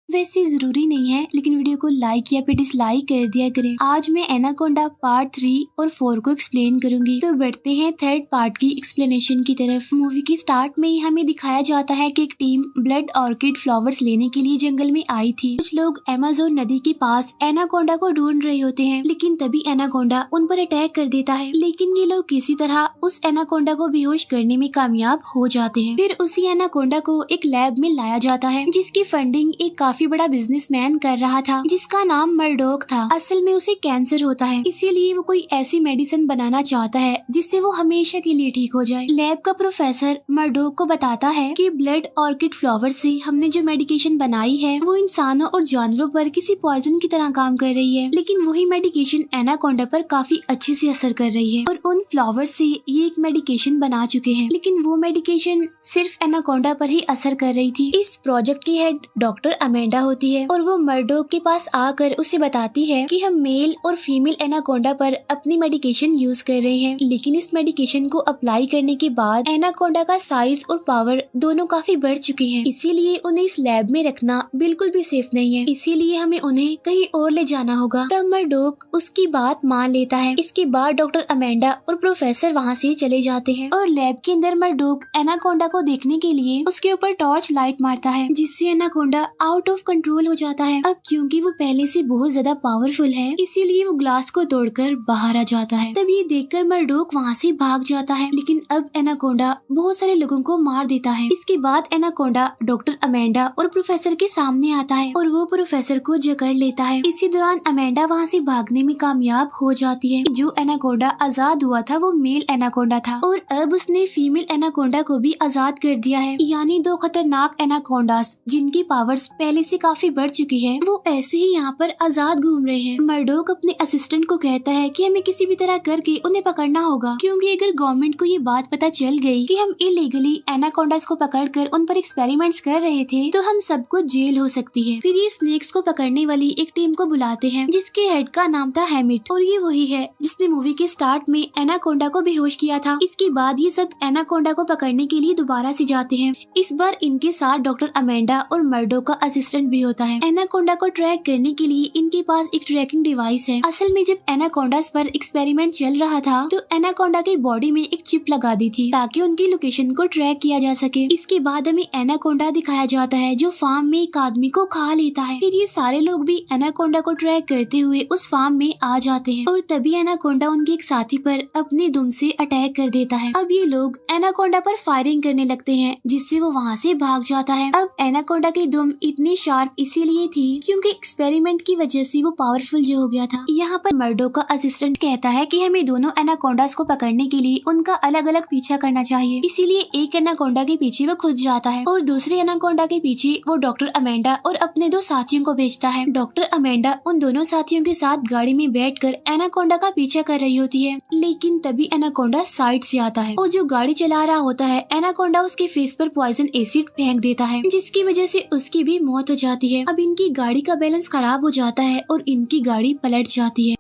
वैसे जरूरी नहीं है, लेकिन वीडियो को लाइक या फिर डिसलाइक कर दिया करें। आज मैं एनाकोंडा पार्ट 3 और 4 को एक्सप्लेन करूंगी। तो बढ़ते हैं थर्ड पार्ट की एक्सप्लेनेशन की तरफ। मूवी के स्टार्ट में ही हमें दिखाया जाता है कि एक टीम ब्लड ऑर्किड फ्लावर्स लेने के लिए जंगल में आई थी। कुछ लोग अमेज़न नदी के पास एनाकोंडा को ढूंढ रहे होते हैं, लेकिन तभी एनाकोंडा उन पर अटैक कर देता है। लेकिन ये लोग किसी तरह उस एनाकोंडा को बेहोश करने में कामयाब हो जाते हैं। फिर उसी एनाकोंडा को एक लैब में लाया जाता है, जिसकी फंडिंग एक काफी बड़ा बिजनेसमैन कर रहा था, जिसका नाम मर्डोक था। असल में उसे कैंसर होता है, इसीलिए वो कोई ऐसी मेडिसिन बनाना चाहता है जिससे वो हमेशा के लिए ठीक हो जाए। लैब का प्रोफेसर मर्डोक को बताता है कि ब्लड ऑर्किड फ्लावर से हमने जो मेडिकेशन बनाई है वो इंसानों और जानवरों पर किसी पॉइजन की तरह काम कर रही है, लेकिन वही मेडिकेशन एनाकोंडा पर काफी अच्छे से असर कर रही है। और उन फ्लावर से ये एक मेडिकेशन बना चुके हैं, लेकिन वो मेडिकेशन सिर्फ एनाकोंडा पर ही असर कर रही थी। इस प्रोजेक्ट की हेड डॉक्टर अमेंडा होती है और वो मर्डोक के पास आकर उसे बताती है कि हम मेल और फीमेल एनाकोंडा पर अपनी मेडिकेशन यूज कर रहे हैं, लेकिन इस मेडिकेशन को अप्लाई करने के बाद एनाकोंडा का साइज और पावर दोनों काफी बढ़ चुके हैं, इसीलिए उन्हें इस लैब में रखना बिल्कुल भी सेफ नहीं है। इसीलिए हमें उन्हें कहीं और ले जाना होगा। तब मर्डोक उसकी बात मान लेता है। इसके बाद डॉक्टर अमेंडा और प्रोफेसर वहाँ से चले जाते हैं और लैब के अंदर मर्डोक एनाकोंडा को देखने के लिए उसके ऊपर टॉर्च लाइट मारता है, जिससे एनाकोंडा आउट ऑफ कंट्रोल हो जाता है। अब क्योंकि वो पहले से बहुत ज्यादा पावरफुल है, इसीलिए वो ग्लास को तोड़कर बाहर आ जाता है। तब ये देखकर मर्डोक वहाँ से भाग जाता है, लेकिन अब एनाकोंडा बहुत सारे लोगों को मार देता है। इसके बाद एनाकोंडा डॉक्टर अमेंडा और प्रोफेसर के सामने आता है और वो प्रोफेसर को जकड़ लेता है। इसी दौरान अमेंडा वहाँ से भागने में कामयाब हो जाती है। जो एनाकोंडा आजाद हुआ था वो मेल एनाकोंडा था और अब उसने फीमेल एनाकोंडा को भी आजाद कर दिया है। यानी दो खतरनाक एनाकोंडास जिनकी पावर्स पहले से काफी बढ़ चुकी है, वो ऐसे ही यहाँ पर आजाद घूम रहे हैं। मर्डोक अपने असिस्टेंट को कहता है कि हमें किसी भी तरह करके उन्हें पकड़ना होगा, क्योंकि अगर गवर्नमेंट को ये बात पता चल गई कि हम इलीगली एनाकोंडास को पकड़कर उन पर एक्सपेरिमेंट्स कर रहे थे, तो हम सबको जेल हो सकती है। फिर ये स्नेक्स को पकड़ने वाली एक टीम को बुलाते हैं, जिसके हेड का नाम था हैमिट, और ये वही है जिसने मूवी के स्टार्ट में एनाकोंडा को बेहोश किया था। इसके बाद ये सब एनाकोंडा को पकड़ने के लिए दोबारा से जाते हैं। इस बार इनके साथ डॉक्टर अमेंडा और मर्डोक का असिस्टेंट भी होता है। एनाकोंडा को ट्रैक करने के लिए इनके पास एक ट्रैकिंग डिवाइस है। असल में जब एनाकोंडास पर एक्सपेरिमेंट चल रहा था, तो एनाकोंडा की बॉडी में एक चिप लगा दी थी ताकि उनकी लोकेशन को ट्रैक किया जा सके। इसके बाद हमें एनाकोंडा दिखाया जाता है जो फार्म में एक आदमी को खा लेता है। फिर ये सारे लोग भी एनाकोंडा को ट्रैक करते हुए उस फार्म में आ जाते हैं और तभी एनाकोंडा उनके एक साथी पर अपने दुम से अटैक कर देता है। अब ये लोग एनाकोंडा पर फायरिंग करने लगते हैं, जिससे वो वहाँ से भाग जाता है। अब एनाकोंडा की दुम इतनी शार्प इसीलिए थी क्योंकि एक्सपेरिमेंट की वजह से वो पावरफुल जो हो गया था। यहाँ पर मर्डोक का असिस्टेंट कहता है कि हमें दोनों एनाकोंडास को पकड़ने के लिए उनका अलग अलग पीछा करना चाहिए। इसीलिए एक एनाकोंडा के पीछे वो खुद जाता है और दूसरे एनाकोंडा के पीछे वो डॉक्टर अमेंडा और अपने दो साथियों को भेजता है। डॉक्टर अमेंडा उन दोनों साथियों के साथ गाड़ी में बैठकर एनाकोंडा का पीछा कर रही होती है, लेकिन तभी एनाकोंडा साइड से आता है और जो गाड़ी चला रहा होता है एनाकोंडा उसके फेस पर पॉइजन एसिड फेंक देता है, जिसकी वजह से उसकी भी मौत हो जाती है। अब इनकी गाड़ी का बैलेंस खराब हो जाता है और इनकी गाड़ी पलट जाती है।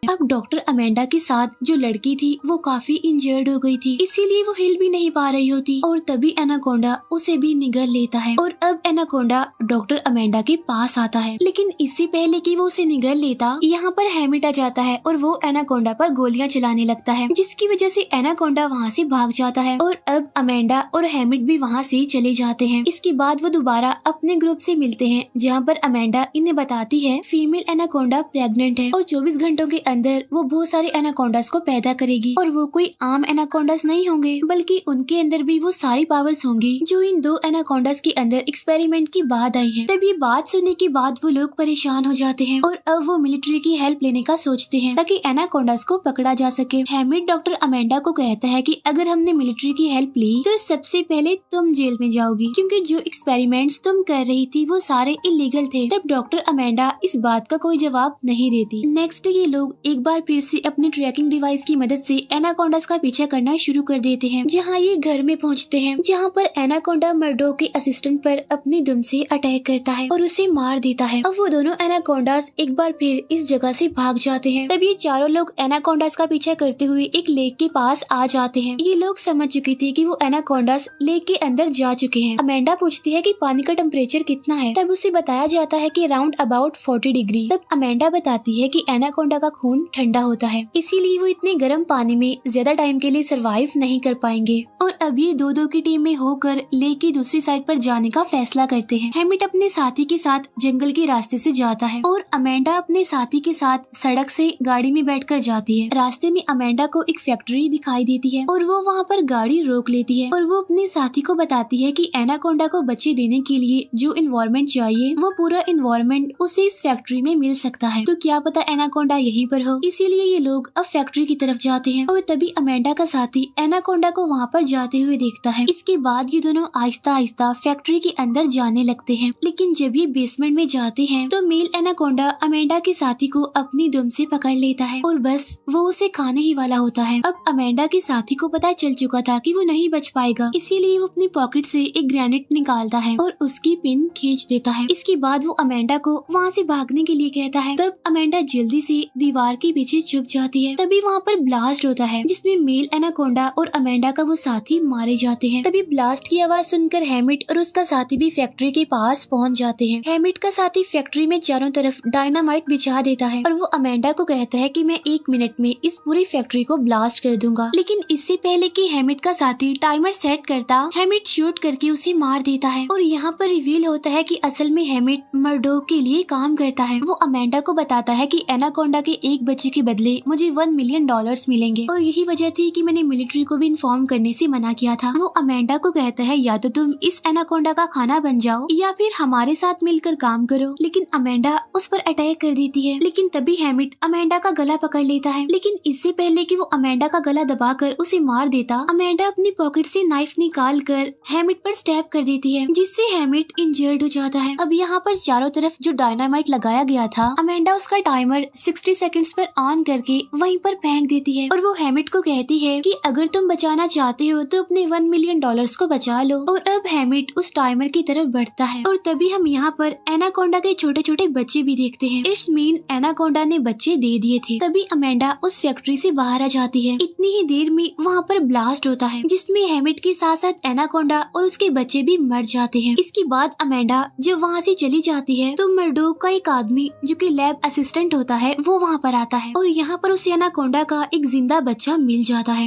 अब डॉक्टर अमेंडा के साथ जो लड़की थी वो काफी इंजर्ड हो गई थी, इसीलिए वो हिल भी नहीं पा रही होती और तभी एनाकोंडा उसे भी निगल लेता है और अब एनाकोंडा डॉक्टर अमेंडा के पास आता है। लेकिन इससे पहले कि वो उसे निगल लेता, यहाँ पर हैमिट आ जाता है और वो एनाकोंडा पर गोलियां चलाने लगता है, जिसकी वजह से एनाकोंडा वहाँ से भाग जाता है और अब अमेंडा और हैमिट भी वहाँ से चले जाते हैं। इसके बाद वो दोबारा अपने ग्रुप से मिलते हैं, जहाँ पर अमेंडा इन्हें बताती है फीमेल एनाकोंडा प्रेग्नेंट है और 24 घंटों के अंदर वो बहुत सारे एनाकोंडास को पैदा करेगी और वो कोई आम एनाकोंडास नहीं होंगे, बल्कि उनके अंदर भी वो सारी पावर्स होंगी जो इन दो एनाकोंडास के अंदर एक्सपेरिमेंट की बाद आई है। तब ये बात सुनने के बाद वो लोग परेशान हो जाते हैं और अब वो मिलिट्री की हेल्प लेने का सोचते हैं ताकि एनाकोंडास को पकड़ा जा सके। हैमिट डॉक्टर अमेंडा को कहता है कि अगर हमने मिलिट्री की हेल्प ली तो सबसे पहले तुम जेल में जाओगी, क्योंकि जो एक्सपेरिमेंट्स तुम कर रही थी वो सारे इलीगल थे। तब डॉक्टर अमेंडा इस बात का कोई जवाब नहीं देती। नेक्स्ट ये लोग एक बार फिर से अपने ट्रैकिंग डिवाइस की मदद से एनाकोंडास का पीछा करना शुरू कर देते हैं, जहाँ ये घर में पहुँचते हैं, जहाँ पर एनाकोंडा मर्डोक के असिस्टेंट पर अपनी दुम से अटैक करता है और उसे मार देता है। अब वो दोनों एनाकोंडास एक बार फिर इस जगह से भाग जाते हैं। तब ये चारों लोग एनाकोंडास का पीछा करते हुए एक लेक के पास आ जाते हैं। ये लोग समझ चुके थे कि वो एनाकोंडास लेक के अंदर जा चुके हैं। अमेंडा पूछती है कि पानी का टेम्परेचर कितना है। तब उसे बताया जाता है कि अराउंड अबाउट 40 डिग्री। तब अमेंडा बताती है कि एनाकोंडा का खून ठंडा होता है, इसीलिए वो इतने गर्म पानी में ज्यादा टाइम के लिए सरवाइव नहीं कर पाएंगे। और अब ये दो की टीम में होकर लेक की दूसरी साइड पर जाने का फैसला करते हैं। हैमिट अपने साथी के साथ जंगल के रास्ते से जाता है और अमेंडा अपने साथी के साथ सड़क से गाड़ी में बैठकर जाती है। रास्ते में अमेंडा को एक फैक्ट्री दिखाई देती है और वो वहाँ पर गाड़ी रोक लेती है और वो अपने साथी को बताती है कि एनाकोंडा को बच्चे देने के लिए जो इन्वायरमेंट चाहिए वो पूरा इन्वायरमेंट उसे इस फैक्ट्री में मिल सकता है। तो क्या पता एनाकोंडा यहीं पर हो। इसीलिए ये लोग अब फैक्ट्री की तरफ जाते हैं और तभी अमेंडा का साथी एनाकोंडा को वहाँ पर जाते हुए देखता है। इसके बाद ये दोनों आहिस्ता आहिस्ता फैक्ट्री के अंदर जाने लगते हैं। लेकिन जब ये बेसमेंट में जाते हैं तो मेल एनाकोंडा अमेंडा के साथी को अपनी दुम से पकड़ लेता है और बस वो उसे खाने ही वाला होता है। अब अमेंडा के साथी को पता चल चुका था कि वो नहीं बच पाएगा, इसीलिए वो अपनी पॉकेट से एक ग्रेनेड निकालता है और उसकी पिन खींच देता है। इसके बाद वो अमेंडा को वहाँ से भागने के लिए कहता है। तब अमेंडा जल्दी से दीवार के पीछे छुप जाती है। तभी वहाँ पर ब्लास्ट होता है जिसमें मेल एनाकोंडा और अमेंडा का वो साथी मारे जाते हैं। तभी ब्लास्ट की आवाज सुनकर हैमिट और उसका साथी भी फैक्ट्री के पास पहुँच जाते हैं। हैमिट का साथी फैक्ट्री में चारों तरफ डायनामाइट बिछा देता है और वो अमेंडा को कहता है कि मैं 1 मिनट में इस पूरी फैक्ट्री को ब्लास्ट कर दूंगा। लेकिन इससे पहले कि हैमिट का साथी टाइमर सेट करता, हैमिट शूट करके उसे मार देता है और यहाँ पर रिवील होता है कि असल में हैमिट मर्डोक के लिए काम करता है। वो अमेंडा को बताता है कि एनाकोंडा के एक बच्चे के बदले मुझे $1 मिलियन मिलेंगे और यही वजह थी कि मैंने मिलिट्री को भी इन्फॉर्म करने से मना किया था। वो अमेंडा को कहता है या तो तुम इस एनाकोंडा का खाना बन जाओ या फिर हमारे साथ मिलकर काम करो। लेकिन अमेंडा उस पर अटैक कर देती है। लेकिन तभी हैमिट अमेंडा का गला पकड़ लेता है। लेकिन इससे पहले कि वो अमेंडा का गला दबाकर उसे मार देता, अमेंडा अपनी पॉकेट से नाइफ निकाल कर हैमिट पर स्टैब कर देती है, जिससे हैमिट इंजर्ड हो जाता है। अब यहाँ पर चारों तरफ जो डायनामाइट लगाया गया था, अमेंडा उसका टाइमर 60 सेकंड्स पर ऑन करके वहीं पर फेंक देती है और वो हैमिट को कहती है कि अगर तुम बचाना चाहते हो तो अपने $1 मिलियन को बचा लो। और अब हैमिट उस टाइमर की तरफ बढ़ता है और तभी हम यहाँ पर एनाकोंडा के छोटे छोटे बच्चे भी देखते हैं। इट्स मीन एनाकोंडा ने बच्चे दे दिए थे। तभी अमेंडा उस फैक्ट्री से बाहर आ जाती है। इतनी ही देर में वहाँ पर ब्लास्ट होता है जिसमें हैमिट के साथ साथ एनाकोंडा और उसके बच्चे भी मर जाते हैं। इसके बाद अमेंडा जब वहाँ से चली जाती है तो मर्डोक का एक आदमी जो कि लैब असिस्टेंट होता है वो वहाँ पर आता है और यहाँ पर उसे एनाकोंडा का एक जिंदा बच्चा मिल जाता है।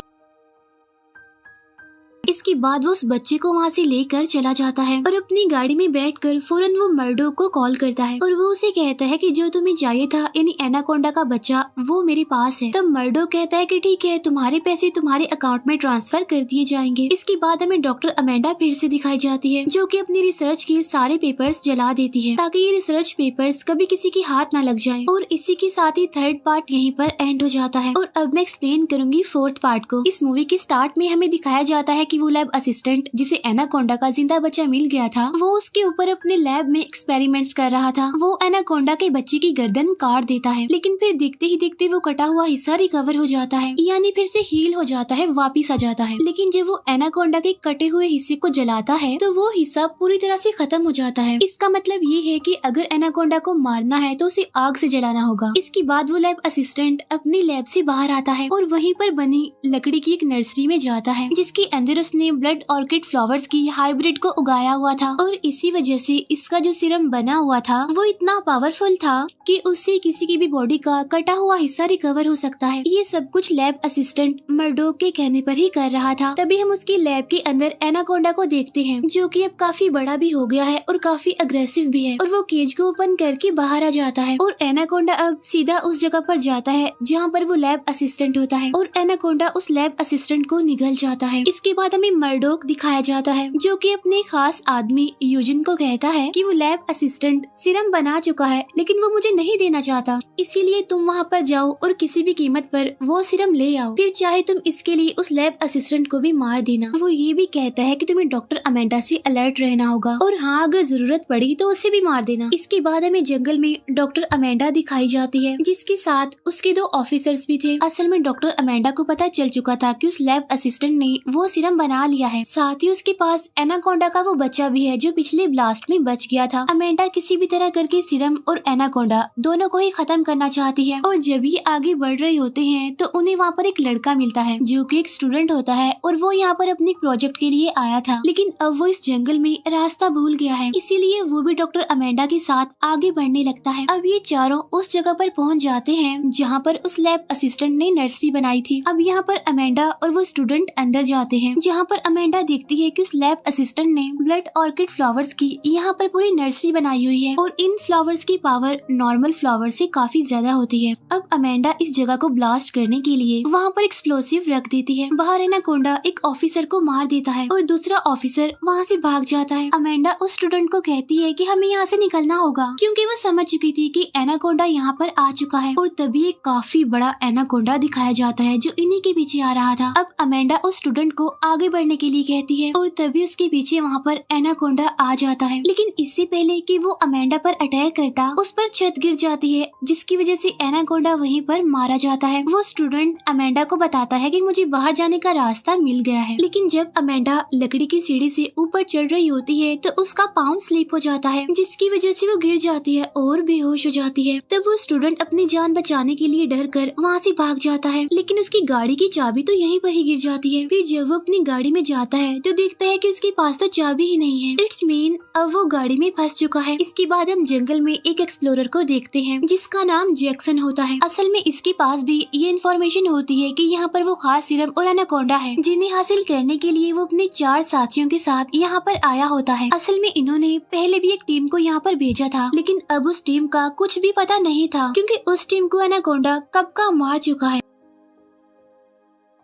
इसके बाद वो उस बच्चे को वहाँ से लेकर चला जाता है और अपनी गाड़ी में बैठकर फौरन वो मर्डोक को कॉल करता है और वो उसे कहता है कि जो तुम्हें चाहिए था यानी एनाकोंडा का बच्चा वो मेरे पास है। तब मर्डोक कहता है कि ठीक है, तुम्हारे पैसे तुम्हारे अकाउंट में ट्रांसफर कर दिए जाएंगे। इसके बाद हमें डॉक्टर अमेंडा फिर से दिखाई जाती है जो कि अपनी रिसर्च के सारे पेपर्स जला देती है ताकि ये रिसर्च पेपर्स कभी किसी के हाथ ना लग जाए। और इसी के साथ ही 3rd पार्ट यहीं पर एंड हो जाता है। और अब मैं एक्सप्लेन करूंगी 4th पार्ट को। इस मूवी के स्टार्ट में हमें दिखाया जाता है कि वो लैब असिस्टेंट जिसे एनाकोंडा का जिंदा बच्चा मिल गया था, वो उसके ऊपर अपने लैब में एक्सपेरिमेंट्स कर रहा था। वो एनाकोंडा के बच्चे की गर्दन काट देता है, लेकिन फिर देखते ही देखते वो कटा हुआ हिस्सा रिकवर हो जाता है, यानी फिर से हील हो जाता है, वापिस आ जाता है। लेकिन जब वो एनाकोंडा के कटे हुए हिस्से को जलाता है तो वो हिस्सा पूरी तरह से खत्म हो जाता है। इसका मतलब ये है कि अगर एनाकोंडा को मारना है तो उसे आग से जलाना होगा। इसके बाद वो लैब असिस्टेंट अपनी लैब से बाहर आता है और वहीं पर बनी लकड़ी की एक नर्सरी में जाता है जिसके अंदर उसने ब्लड ऑर्किड फ्लावर्स की हाइब्रिड को उगाया हुआ था। और इसी वजह से इसका जो सीरम बना हुआ था वो इतना पावरफुल था कि उससे किसी की भी बॉडी का कटा हुआ हिस्सा रिकवर हो सकता है। ये सब कुछ लैब असिस्टेंट मर्डोक के कहने पर ही कर रहा था। तभी हम उसकी लैब के अंदर एनाकोंडा को देखते हैं जो कि अब काफी बड़ा भी हो गया है और काफी अग्रेसिव भी है और वो केज को ओपन करके बाहर आ जाता है और एनाकोंडा अब सीधा उस जगह पर जाता है जहाँ पर वो लैब असिस्टेंट होता है और एनाकोंडा उस लैब असिस्टेंट को निगल जाता है। इसके बाद हमें मर्डोक दिखाया जाता है, जो कि अपने खास आदमी यूजिन को कहता है कि वो लैब असिस्टेंट सीरम बना चुका है, लेकिन वो मुझे नहीं देना चाहता, इसीलिए तुम वहाँ पर जाओ और किसी भी कीमत पर वो सीरम ले आओ, फिर चाहे तुम इसके लिए उस लैब असिस्टेंट को भी मार देना। वो ये भी कहता है कि तुम्हें डॉक्टर अमेंडा से अलर्ट रहना होगा और हाँ, अगर जरूरत पड़ी तो उसे भी मार देना। इसके बाद हमें जंगल में डॉक्टर अमेंडा दिखाई जाती है, जिसके साथ उसके 2 ऑफिसर्स भी थे। असल में डॉक्टर अमेंडा को पता चल चुका था कि उस लैब असिस्टेंट ने वो सीरम बना लिया है, साथ ही उसके पास एनाकोंडा का वो बच्चा भी है जो पिछले ब्लास्ट में बच गया था। अमेंडा किसी भी तरह करके सीरम और एनाकोंडा दोनों को ही खत्म करना चाहती है, और जब ये आगे बढ़ रहे होते हैं तो उन्हें वहाँ पर एक लड़का मिलता है जो कि एक स्टूडेंट होता है, और वो यहाँ पर अपने प्रोजेक्ट के लिए आया था, लेकिन अब वो इस जंगल में रास्ता भूल गया है, इसीलिए वो भी डॉक्टर अमेंडा के साथ आगे बढ़ने लगता है। अब ये चारों उस जगह पर पहुँच जाते हैं जहाँ पर उस लैब असिस्टेंट ने नर्सरी बनाई थी। अब यहाँ पर अमेंडा और वो स्टूडेंट अंदर जाते हैं, जहाँ पर अमेंडा देखती है कि उस लैब असिस्टेंट ने ब्लड ऑर्किड फ्लावर्स की यहाँ पर पूरी नर्सरी बनाई हुई है, और इन फ्लावर्स की पावर नॉर्मल फ्लावर से काफी ज्यादा होती है। अब अमेंडा इस जगह को ब्लास्ट करने के लिए वहाँ पर एक्सप्लोसिव रख देती है। बाहर एनाकोंडा एक ऑफिसर को मार देता है और दूसरा ऑफिसर वहाँ से भाग जाता है। अमेंडा उस स्टूडेंट को कहती है कि हमें यहाँ से निकलना होगा, क्योंकि वो समझ चुकी थी कि एनाकोंडा यहाँ पर आ चुका है, और तभी एक काफी बड़ा एनाकोंडा दिखाया जाता है जो इन्हीं के पीछे आ रहा था। अब अमेंडा उस स्टूडेंट को आगे बढ़ने के लिए कहती है, और तभी उसके पीछे वहाँ पर एनाकोंडा आ जाता है, लेकिन इससे पहले कि वो अमेंडा पर अटैक करता, उस पर छत गिर जाती है, जिसकी वजह से एनाकोंडा वहीं पर मारा जाता है। वो स्टूडेंट अमेंडा को बताता है कि मुझे बाहर जाने का रास्ता मिल गया है, लेकिन जब अमेंडा लकड़ी की सीढ़ी से ऊपर चढ़ रही होती है तो उसका पाँव स्लिप हो जाता है, जिसकी वजह से वो गिर जाती है और बेहोश हो जाती है। तब वो स्टूडेंट अपनी जान बचाने के लिए डर कर वहाँ से भाग जाता है, लेकिन उसकी गाड़ी की चाबी तो यहीं पर ही गिर जाती है। फिर जब वो अपनी गाड़ी में जाता है तो देखता है कि उसके पास तो चाबी ही नहीं है। इट्स मीन अब वो गाड़ी में फंस चुका है। इसके बाद हम जंगल में एक एक्सप्लोरर को देखते हैं जिसका नाम जैक्सन होता है। असल में इसके पास भी ये इन्फॉर्मेशन होती है कि यहाँ पर वो खास सीरम और एनाकोंडा है, जिन्हें हासिल करने के लिए वो अपने 4 साथियों के साथ यहाँ पर आया होता है। असल में इन्होंने पहले भी एक टीम को यहाँ पर भेजा था, लेकिन अब उस टीम का कुछ भी पता नहीं था, क्योंकि उस टीम को एनाकोंडा कब का मार चुका है।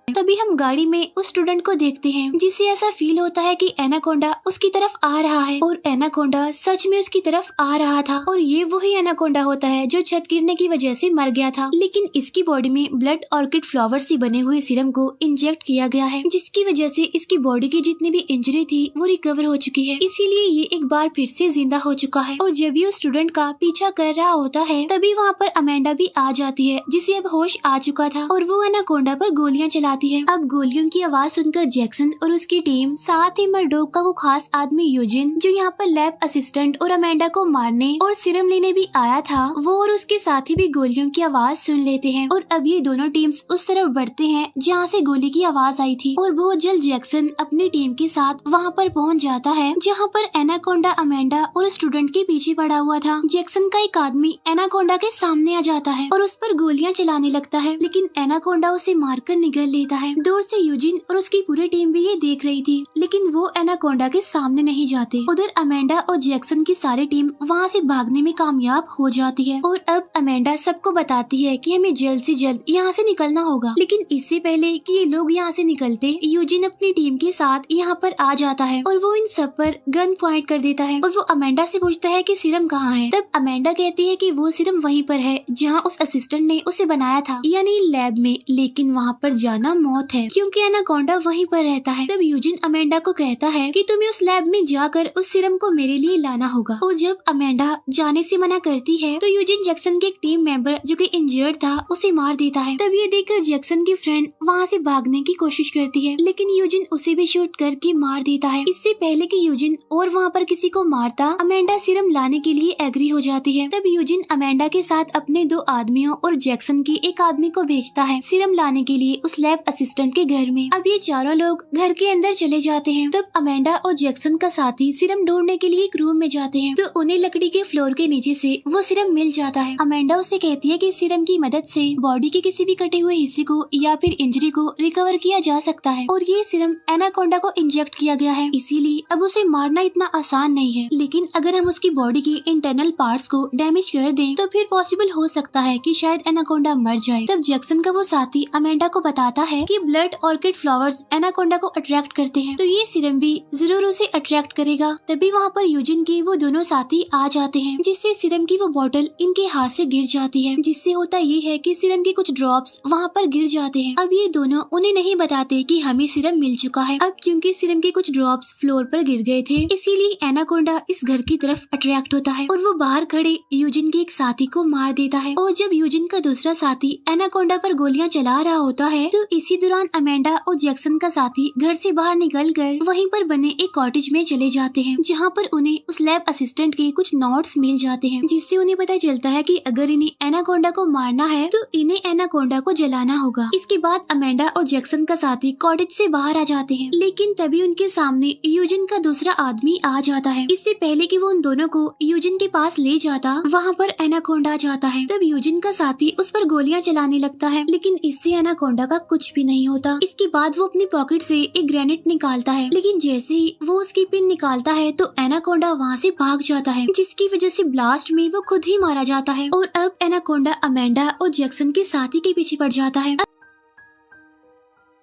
तभी हम गाड़ी में उस स्टूडेंट को देखते हैं जिसे ऐसा फील होता है कि एनाकोंडा उसकी तरफ आ रहा है, और एनाकोंडा सच में उसकी तरफ आ रहा था, और ये वही एनाकोंडा होता है जो छत गिरने की वजह से मर गया था, लेकिन इसकी बॉडी में ब्लड ऑर्किड फ्लावर से बने हुए सीरम को इंजेक्ट किया गया है, जिसकी वजह से इसकी बॉडी की जितनी भी इंजरी थी वो रिकवर हो चुकी है, इसीलिए ये एक बार फिर से जिंदा हो चुका है। और जब ये स्टूडेंट का पीछा कर रहा होता है तभी वहाँ पर अमेंडा भी आ जाती है, जिसे अब होश आ चुका था, और वो एनाकोंडा पर गोलियां चलाती है। अब गोलियों की आवाज सुनकर जैक्सन और उसकी टीम, साथ ही मर्डोक का वो खास आदमी यूजिन जो यहाँ पर लैब असिस्टेंट और अमेंडा को मारने और सीरम लेने भी आया था, वो और उसके साथी भी गोलियों की आवाज सुन लेते हैं, और अब ये दोनों टीम्स उस तरफ बढ़ते हैं जहाँ से गोली की आवाज आई थी, और बहुत जल्द जैक्सन अपनी टीम के साथ वहाँ पर पहुँच जाता है जहाँ पर एनाकोंडा अमेंडा और स्टूडेंट के पीछे पड़ा हुआ था। जैक्सन का एक आदमी एनाकोंडा के सामने आ जाता है और उस पर गोलियां चलाने लगता है, लेकिन एनाकोंडा उसे मारकर निगल लेता है। दूर से यूजिन और उसकी पूरी टीम भी ये देख रही थी, लेकिन वो एनाकोंडा के सामने नहीं जाते। उधर अमेंडा और जैक्सन की सारी टीम वहाँ से भागने में कामयाब हो जाती है, और अब अमेंडा सबको बताती है कि हमें जल्द से जल्द यहाँ से निकलना होगा। लेकिन इससे पहले कि ये लोग यहाँ से निकलते, यूजिन अपनी टीम के साथ यहाँ पर आ जाता है और वो इन सब पर गन पॉइंट कर देता है, और वो अमेंडा से पूछता है कि सीरम कहाँ है। तब अमेंडा कहती है कि वो सीरम वहीं पर है जहाँ उस असिस्टेंट ने उसे बनाया था, यानी लैब में, लेकिन वहाँ पर जाना मौत है क्योंकि एनाकोंडा वहीं पर रहता है। तब यूजिन अमेंडा को कहता है कि तुम्हें उस लैब में जाकर उस सीरम को मेरे लिए लाना होगा, और जब अमेंडा जाने से मना करती है तो यूजिन जैक्सन के एक टीम मेंबर जो कि इंजर्ड था उसे मार देता है। तब ये देखकर जैक्सन की फ्रेंड वहाँ से भागने की कोशिश करती है, लेकिन यूजिन उसे भी शूट करके मार देता है। इससे पहले कि यूजिन और वहाँ पर किसी को मारता, अमेंडा सीरम लाने के लिए एग्री हो जाती है। तब यूजिन अमेंडा के साथ अपने 2 आदमियों और जैक्सन के एक आदमी को भेजता है सीरम लाने के लिए उस लैब असिस्टेंट के घर में। अब ये चारों लोग घर के अंदर चले जाते हैं। तब अमेंडा और जैक्सन का साथी सीरम ढूंढने के लिए एक रूम में जाते हैं, तो उन्हें लकड़ी के फ्लोर के नीचे से वो सीरम मिल जाता है। अमेंडा उसे कहती है कि सीरम की मदद से बॉडी के किसी भी कटे हुए हिस्से को या फिर इंजरी को रिकवर किया जा सकता है, और ये सीरम एनाकोंडा को इंजेक्ट किया गया है, इसीलिए अब उसे मारना इतना आसान नहीं है। लेकिन अगर हम उसकी बॉडी के इंटरनल पार्ट्स को डैमेज कर दें तो फिर पॉसिबल हो सकता है कि शायद एनाकोंडा मर जाए। तब जैक्सन का वो साथी अमेंडा को बताता है कि ब्लड ऑर्किड फ्लावर्स एनाकोंडा को अट्रैक्ट करते हैं, तो ये सीरम भी जरूर उसे अट्रैक्ट करेगा। तभी वहाँ पर यूजिन के वो दोनों साथी आ जाते हैं, जिससे सीरम की वो बोतल इनके हाथ से गिर जाती है, जिससे होता ये है कि सीरम के कुछ ड्रॉप्स वहाँ पर गिर जाते हैं। अब ये दोनों उन्हें नहीं बताते कि हमें सीरम मिल चुका है। अब क्योंकि सीरम के कुछ ड्रॉप्स फ्लोर पर गिर गए थे, इसीलिए एनाकोंडा इस घर की तरफ अट्रैक्ट होता है और वो बाहर खड़े यूजिन के एक साथी को मार देता है। और जब यूजिन का दूसरा साथी एनाकोंडा पर गोलियां चला रहा होता है, तो इसी दौरान अमेंडा और जैक्सन का साथी घर से बाहर निकलकर वहीं पर बने एक कॉटेज में चले जाते हैं, जहाँ पर उन्हें उस लैब असिस्टेंट के कुछ नोट्स मिल जाते हैं, जिससे उन्हें पता चलता है कि अगर इन्हें एनाकोंडा को मारना है तो इन्हें एनाकोंडा को जलाना होगा। इसके बाद अमेंडा और जैक्सन का साथी कॉटेज से बाहर आ जाते हैं, लेकिन तभी उनके सामने यूजिन का दूसरा आदमी आ जाता है। इससे पहले कि वो उन दोनों को यूजिन के पास ले जाता, वहाँ पर एनाकोंडा जाता है। तब यूजिन का साथी उस पर गोलियां चलाने लगता है, लेकिन इससे एनाकोंडा का कुछ भी नहीं होता। इसके बाद वो अपनी पॉकेट से एक ग्रेनेड निकालता है, लेकिन जैसे ही वो उसकी पिन निकालता है तो एनाकोंडा वहाँ से भाग जाता है, जिसकी वजह से ब्लास्ट में वो खुद ही मारा जाता है। और अब एनाकोंडा अमेंडा और जैक्सन के साथी के पीछे पड़ जाता है।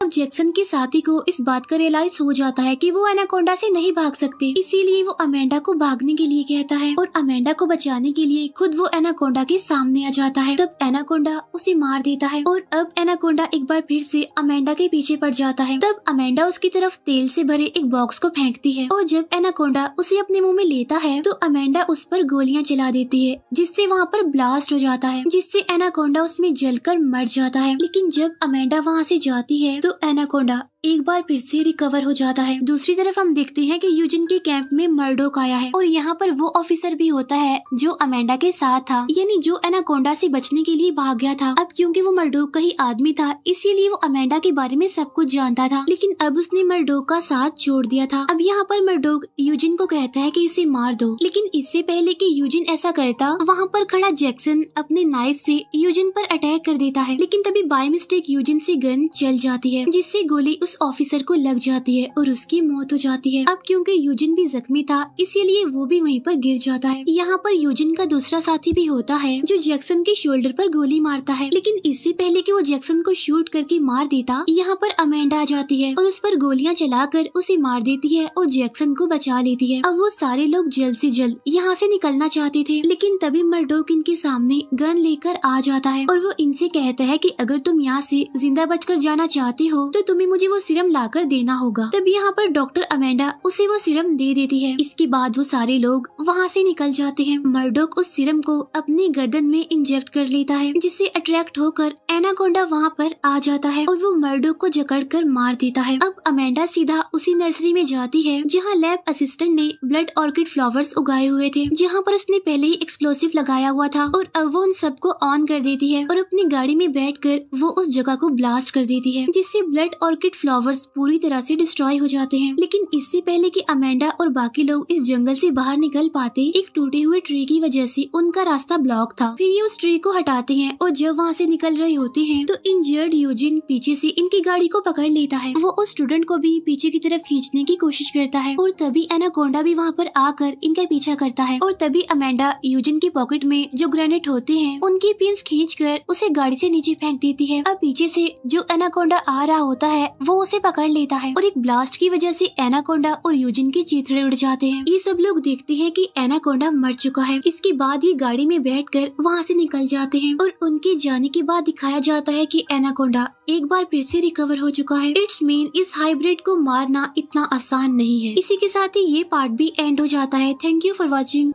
अब जैक्सन के साथी को इस बात का रियलाइज हो जाता है कि वो एनाकोंडा से नहीं भाग सकते, इसीलिए वो अमेंडा को भागने के लिए कहता है और अमेंडा को बचाने के लिए खुद वो एनाकोंडा के सामने आ जाता है। तब एनाकोंडा उसे मार देता है और अब एनाकोंडा एक बार फिर से अमेंडा के पीछे पड़ जाता है। तब अमेंडा उसकी तरफ तेल से भरे एक बॉक्स को फेंकती है और जब एनाकोंडा उसे अपने मुंह में लेता है तो अमेंडा उस पर गोलियां चला देती है, जिससे वहाँ पर ब्लास्ट हो जाता है, जिससे एनाकोंडा उसमें जलकर मर जाता है। लेकिन जब अमेंडा वहाँ से जाती है तो एनाकोंडा एक बार फिर से रिकवर हो जाता है। दूसरी तरफ हम देखते हैं कि यूजिन के कैंप में मर्डोक आया है और यहाँ पर वो ऑफिसर भी होता है जो अमेंडा के साथ था, यानी जो एनाकोंडा से बचने के लिए भाग गया था। अब क्योंकि वो मर्डोक का ही आदमी था, इसीलिए वो अमेंडा के बारे में सब कुछ जानता था, लेकिन अब उसने मर्डोक का साथ छोड़ दिया था। अब यहाँ पर मर्डोक यूजिन को कहता है कि इसे मार दो, लेकिन इससे पहले कि यूजिन ऐसा करता, वहाँ पर खड़ा जैक्सन अपने नाइफ से यूजिन पर अटैक कर देता है, लेकिन तभी बाय मिस्टेक यूजिन से गन चल जाती है, जिससे गोली उस ऑफिसर को लग जाती है और उसकी मौत हो जाती है। अब क्योंकि यूजिन भी जख्मी था, इसीलिए वो भी वहीं पर गिर जाता है। यहाँ पर यूजिन का दूसरा साथी भी होता है जो जैक्सन के शोल्डर पर गोली मारता है, लेकिन इससे पहले कि वो जैक्सन को शूट करके मार देता, यहाँ पर अमेंडा आ जाती है और उस पर गोलियां चलाकर उसे मार देती है और जैक्सन को बचा लेती है। अब वो सारे लोग जल्द से जल्द यहाँ से निकलना चाहते थे, लेकिन तभी मर्डोक इनके सामने गन लेकर आ जाता है और वो इनसे कहता है कि अगर तुम यहाँ से जिंदा बचकर जाना चाहते हो तो तुम्हें मुझे वो सीरम लाकर देना होगा। तब यहाँ पर डॉक्टर अमेंडा उसे वो सीरम दे देती है। इसके बाद वो सारे लोग वहाँ से निकल जाते हैं। मर्डोक उस सीरम को अपनी गर्दन में इंजेक्ट कर लेता है, जिससे अट्रैक्ट होकर एनाकोंडा वहाँ पर आ जाता है और वो मर्डोक को जकड़कर मार देता है। अब अमेंडा सीधा उसी नर्सरी में जाती है जहाँ लैब असिस्टेंट ने ब्लड ऑर्किड फ्लावर्स उगाए हुए थे, जहाँ पर उसने पहले ही एक्सप्लोसिव लगाया हुआ था, और अब वो उन सबको ऑन कर देती है और अपनी गाड़ी में बैठकर वो उस जगह को ब्लास्ट कर देती है, जिससे ब्लड ऑर्किड फ्लावर्स पूरी तरह से डिस्ट्रॉय हो जाते हैं। लेकिन इससे पहले कि अमेंडा और बाकी लोग इस जंगल से बाहर निकल पाते, एक टूटे हुए ट्री की वजह से उनका रास्ता ब्लॉक था। फिर ये उस ट्री को हटाते हैं और जब वहाँ से निकल रहे होते हैं तो इंजर्ड यूजिन पीछे से इनकी गाड़ी को पकड़ लेता है। वो उस स्टूडेंट को भी पीछे की तरफ खींचने की कोशिश करता है और तभी एनाकोंडा भी वहाँ पर आकर इनका पीछा करता है और तभी अमेंडा यूजिन की पॉकेट में जो ग्रेनेड होते हैं उनकी पिन्स खींचकर उसे गाड़ी से नीचे फेंक देती है। अब पीछे से जो एनाकोंडा आ रहा होता है वो उसे पकड़ लेता है और एक ब्लास्ट की वजह से एनाकोंडा और यूजिन के चीथड़े उड़ जाते हैं। ये सब लोग देखते हैं कि एनाकोंडा मर चुका है। इसके बाद ये गाड़ी में बैठकर वहाँ से निकल जाते हैं और उनके जाने के बाद दिखाया जाता है कि एनाकोंडा एक बार फिर से रिकवर हो चुका है। इट्स मीन इस हाइब्रिड को मारना इतना आसान नहीं है। इसी के साथ ही ये पार्ट भी एंड हो जाता है। Thank you for watching.